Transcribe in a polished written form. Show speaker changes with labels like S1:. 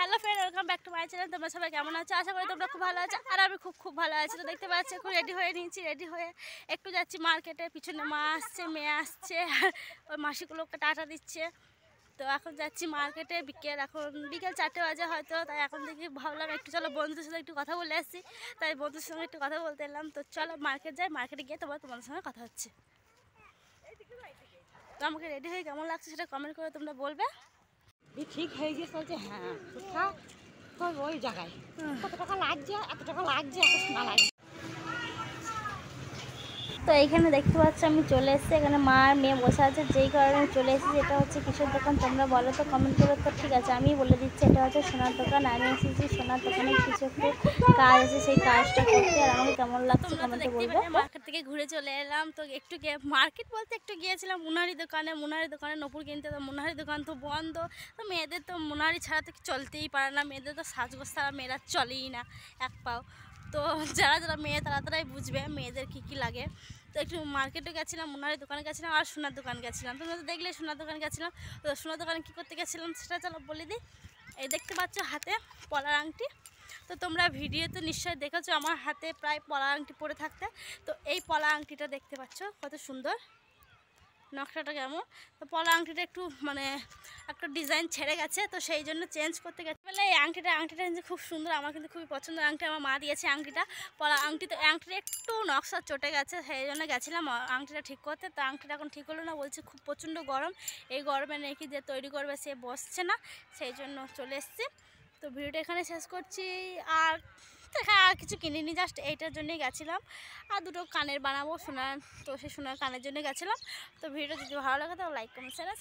S1: Hello friend, welcome back to my channel. তোমরা সবাই কেমন আছো? আশা করি তোমরা খুব ভালো আছো, আর আমি খুব ভালো আছি। তো দেখতে পাচ্ছি এখন রেডি হয়ে নিয়েছি, রেডি হয়ে একটু যাচ্ছি মার্কেটে। পিছনে মা আসছে, মেয়ে আসছে, আর ওই মাসিগুলোকে টাটা দিচ্ছে। তো এখন যাচ্ছি মার্কেটে। এখন বিকেল 4টে বাজে হয়তো। তাই এখন থেকে ভাবলাম একটু চলো বন্ধুদের সাথে একটু কথা বলে আসছি। তাই বন্ধুদের সঙ্গে একটু কথা বলতে এলাম। তো চলো মার্কেট যাই, মার্কেটে গিয়ে তোমাদের সঙ্গে কথা হচ্ছে। তো আমাকে রেডি হয়ে কেমন লাগছে সেটা কমেন্ট করে তোমরা বলবে।
S2: ঠিক হয়ে গিয়ে চলছে। হ্যাঁ, কোথাও তো ওই জায়গায় কত টাকা লাগছে, এত টাকা লাগছে, এত শোনা লাগছে।
S1: তো এইখানে দেখতে পাচ্ছি আমি চলে এসেছি। এখানে মা আর মেয়ে বসে আছে, যেই কারণে চলে এসেছি। এটা হচ্ছে কিসের দোকান তোমরা বলো তো কমেন্ট করে। তো ঠিক আছে, আমি বলে দিচ্ছি, এটা হচ্ছে সোনার দোকান। আমি এসেছি সোনার দোকানে কিছু একটু কাজ আছে, সেই কাজটা করতে। আর আমাকে কেমন লাগছে কমেন্টে বলবে। মার্কেট থেকে ঘুরে চলে এলাম। তো একটু মার্কেট বলতে একটু গিয়েছিলাম মুনারি দোকানে নপুর কিনতে। তো মুনারি দোকান তো বন্ধ। তো মেয়েদের তো মুনারি ছাড়া তো চলতেই পারে না, মেয়েদের তো সাজগোজ ছাড়া মেয়েরা চলেই না এক পাও। তো যারা মেয়ে তারাই বুঝবে মেয়েদের কী লাগে। তো একটু মার্কেটে গেছিলাম, মুনারি দোকানে গেছিলাম, আর সোনার দোকান গেছিলাম। তোমরা তো দেখলে সোনার দোকান গেছিলাম। তো সোনার দোকানে কী করতে গেছিলাম সেটা চলো বলে দিই। এই দেখতে পাচ্ছ হাতে পলার আংটি। তো তোমরা ভিডিওতে নিশ্চয়ই দেখেছো আমার হাতে প্রায় পলা আংটি পরে থাকতে। তো এই পলা আংটিটা দেখতে পাচ্ছ কত সুন্দর, নকশাটা কেমন। তো পলা আংটিটা একটু একটা ডিজাইন ছেড়ে গেছে, তো সেই জন্য চেঞ্জ করতে গেছে। বলে এই আংটিটা কিন্তু খুব সুন্দর, আমার কিন্তু খুবই পছন্দের আংটি। আমার মা দিয়েছে আংটিটা, পলা আংটি। তো আংটিটা একটু নকশা চটে গেছে, সেই জন্য গেছিলাম আংটিটা ঠিক করতে। তো আংটিটা এখন ঠিক হলো না, বলছে খুব প্রচণ্ড গরম, এই গরমে নাকি যে তৈরি করবে সে বসছে না, সেই জন্য চলে এসছি। তো ভিডিওটা এখানে শেষ করছি। আর কিছু কিনিনি, জাস্ট এইটার জন্যই গেছিলাম। আর দুটো কানের বানাবো সোনার, তো সেই সোনার কানের জন্য গেছিলাম। তো ভিডিওটা যদি ভালো লাগে তো লাইক কমেন্ট শেয়ার